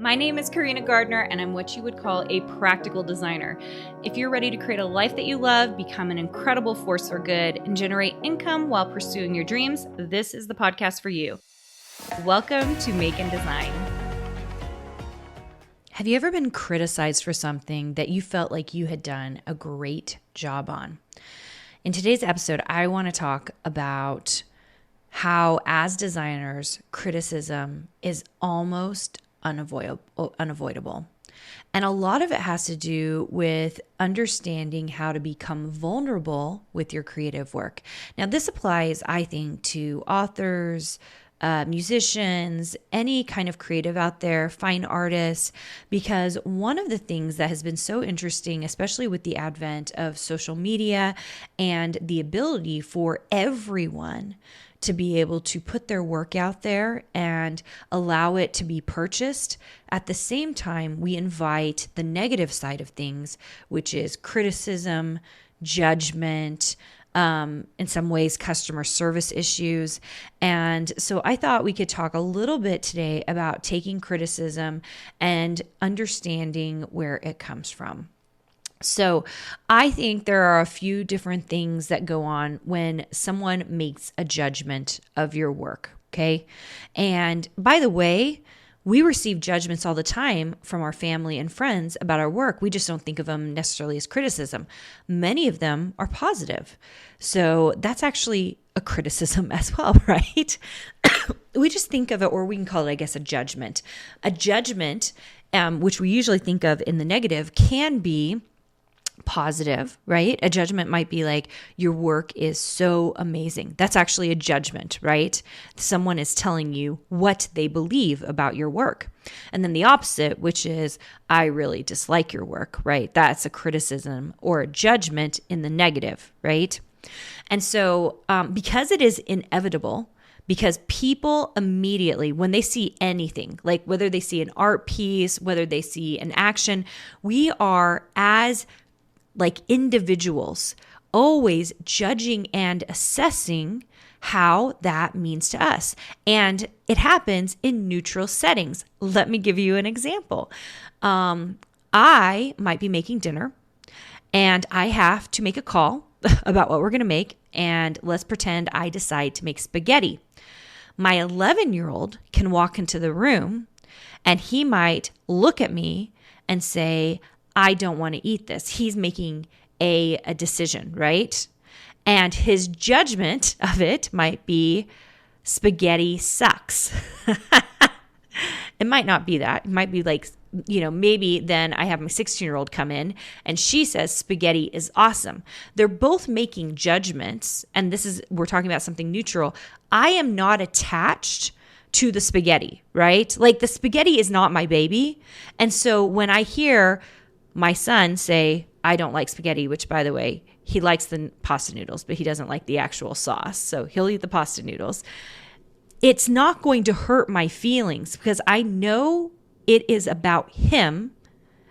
My name is Carina Gardner, and I'm what you would call a practical designer. If you're ready to create a life that you love, become an incredible force for good, and generate income while pursuing your dreams, this is the podcast for you. Welcome to Make and Design. Have you ever been criticized for something that you felt like you had done a great job on? In today's episode, I want to talk about how, as designers, criticism is almost unavoidable. And a lot of it has to do with understanding how to become vulnerable with your creative work. Now, this applies, I think, to authors, musicians, any kind of creative out there, fine artists, because one of the things that has been so interesting, especially with the advent of social media and the ability for everyone to be able to put their work out there and allow it to be purchased. At the same time, we invite the negative side of things, which is criticism, judgment, in some ways, customer service issues. And so I thought we could talk a little bit today about taking criticism and understanding where it comes from. So I think there are a few different things that go on when someone makes a judgment of your work, okay? And by the way, we receive judgments all the time from our family and friends about our work. We just don't think of them necessarily as criticism. Many of them are positive. So that's actually a criticism as well, right? We just think of it, or we can call it, I guess, a judgment. A judgment, which we usually think of in the negative, can be positive, right? A judgment might be like, your work is so amazing. That's actually a judgment, right? Someone is telling you what they believe about your work. And then the opposite, which is, I really dislike your work, right? That's a criticism or a judgment in the negative, right? And so because it is inevitable, because people immediately, when they see anything, like whether they see an art piece, whether they see an action, we are as like individuals, always judging and assessing how that means to us. And it happens in neutral settings. Let me give you an example. I might be making dinner and I have to make a call about what we're going to make. And let's pretend I decide to make spaghetti. My 11-year-old can walk into the room and he might look at me and say, I don't want to eat this. He's making a decision, right? And his judgment of it might be spaghetti sucks. It might not be that. It might be like, maybe then I have my 16-year-old come in and she says spaghetti is awesome. They're both making judgments. And we're talking about something neutral. I am not attached to the spaghetti, right? Like the spaghetti is not my baby. And so when I hear my son say, I don't like spaghetti, which by the way, he likes the pasta noodles, but he doesn't like the actual sauce. So he'll eat the pasta noodles. It's not going to hurt my feelings because I know it is about him.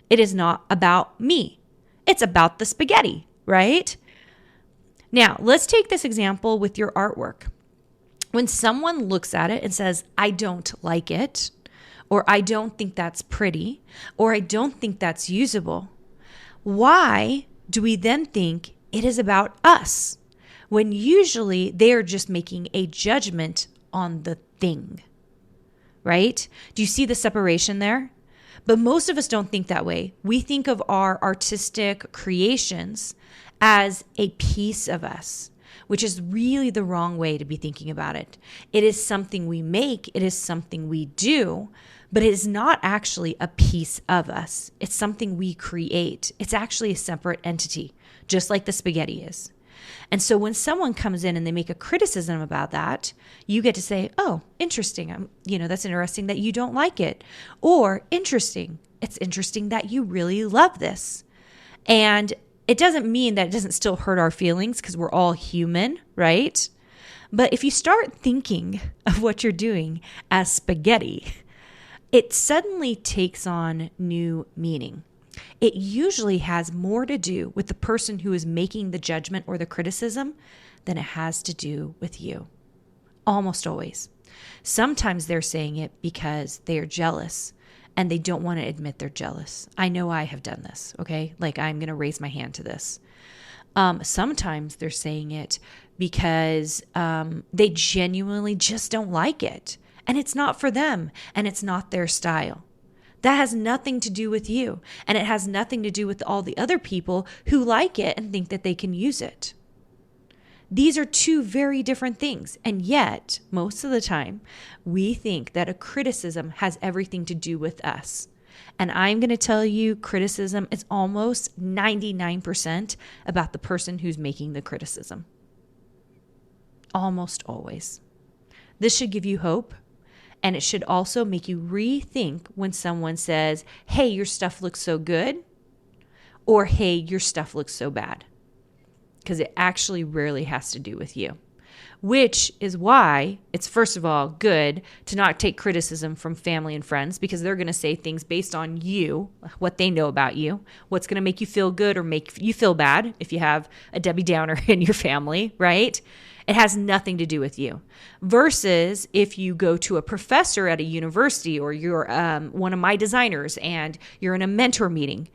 It is not about me. It's about the spaghetti, right? Now, let's take this example with your artwork. When someone looks at it and says, I don't like it, or I don't think that's pretty, or I don't think that's usable, why do we then think it is about us when usually they are just making a judgment on the thing, right? Do you see the separation there? But most of us don't think that way. We think of our artistic creations as a piece of us, which is really the wrong way to be thinking about it. It is something we make, it is something we do, but it is not actually a piece of us. It's something we create. It's actually a separate entity, just like the spaghetti is. And so when someone comes in and they make a criticism about that, you get to say, oh, interesting. That's interesting that you don't like it. Or interesting. It's interesting that you really love this. And it doesn't mean that it doesn't still hurt our feelings because we're all human, right? But if you start thinking of what you're doing as spaghetti, it suddenly takes on new meaning. It usually has more to do with the person who is making the judgment or the criticism than it has to do with you. Almost always. Sometimes they're saying it because they are jealous and they don't want to admit they're jealous. I know I have done this, okay? Like, I'm going to raise my hand to this. Sometimes they're saying it because they genuinely just don't like it, and it's not for them, and it's not their style. That has nothing to do with you, and it has nothing to do with all the other people who like it and think that they can use it. These are two very different things, and yet, most of the time, we think that a criticism has everything to do with us. And I'm going to tell you, criticism is almost 99% about the person who's making the criticism. Almost always. This should give you hope. And it should also make you rethink when someone says, hey, your stuff looks so good, or hey, your stuff looks so bad. Because it actually rarely has to do with you. Which is why it's, first of all, good to not take criticism from family and friends, because they're going to say things based on you, what they know about you, what's going to make you feel good or make you feel bad if you have a Debbie Downer in your family, right? It has nothing to do with you. Versus if you go to a professor at a university, or you're one of my designers and you're in a mentor meeting,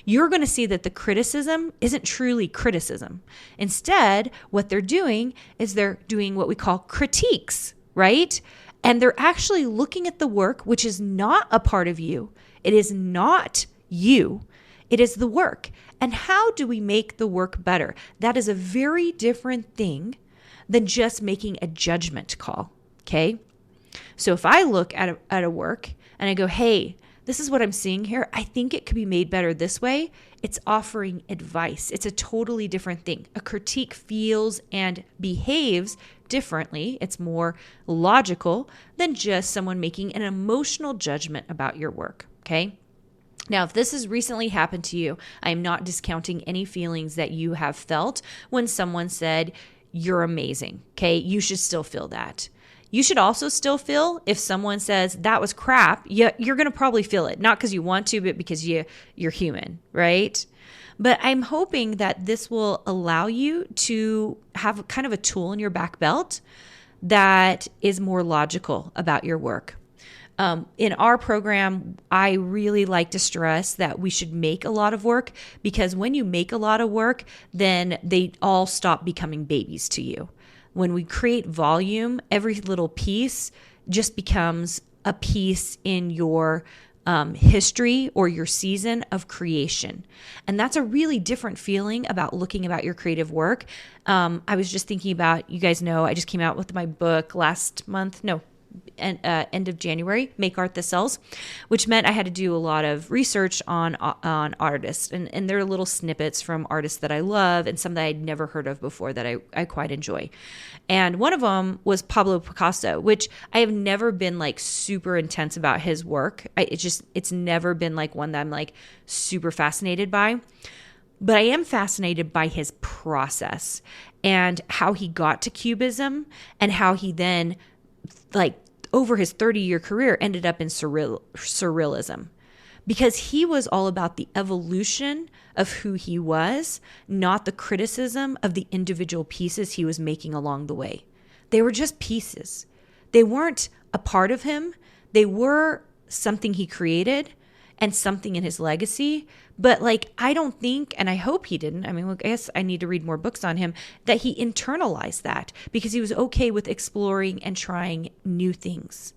you're going to see that the criticism isn't truly criticism. Instead, what they're doing is they're doing what we call critiques, right? And they're actually looking at the work, which is not a part of you. It is not you. It is the work. And how do we make the work better? That is a very different thing than just making a judgment call, okay? So if I look at a work and I go, hey, this is what I'm seeing here, I think it could be made better this way, it's offering advice. It's a totally different thing. A critique feels and behaves differently. It's more logical than just someone making an emotional judgment about your work, okay? Now, if this has recently happened to you, I am not discounting any feelings that you have felt when someone said, you're amazing, okay? You should still feel that. You should also still feel if someone says, that was crap, you're going to probably feel it. Not because you want to, but because you're human, right? But I'm hoping that this will allow you to have kind of a tool in your back belt that is more logical about your work. In our program, I really like to stress that we should make a lot of work, because when you make a lot of work, then they all stop becoming babies to you. When we create volume, every little piece just becomes a piece in your history or your season of creation. And that's a really different feeling about looking about your creative work. I was just thinking about, you guys know, I just came out with my book end of January, Make Art That Sells, which meant I had to do a lot of research on artists. And there are little snippets from artists that I love and some that I'd never heard of before that I quite enjoy. And one of them was Pablo Picasso, which I have never been like super intense about his work. It's never been like one that I'm like super fascinated by. But I am fascinated by his process and how he got to Cubism and how he then, like, over his 30-year career, ended up in surrealism, because he was all about the evolution of who he was, not the criticism of the individual pieces he was making along the way. They were just pieces. They weren't a part of him. They were something he created and something in his legacy. But like, I don't think, and I hope he didn't, I mean, look, I guess I need to read more books on him, that he internalized that because he was okay with exploring and trying new things.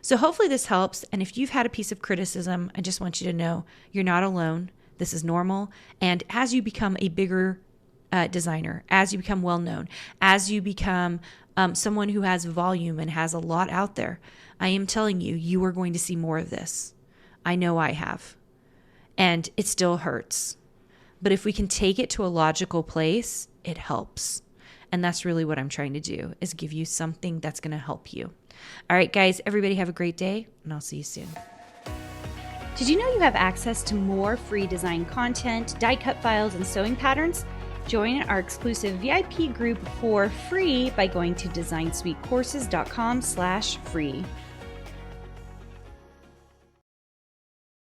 So hopefully this helps. And if you've had a piece of criticism, I just want you to know you're not alone. This is normal. And as you become a bigger designer, as you become well-known, as you become someone who has volume and has a lot out there, I am telling you, you are going to see more of this. I know I have. And it still hurts. But if we can take it to a logical place, it helps. And that's really what I'm trying to do, is give you something that's going to help you. All right, guys, everybody have a great day, and I'll see you soon. Did you know you have access to more free design content, die cut files, and sewing patterns? Join our exclusive VIP group for free by going to designsweetcourses.com/free.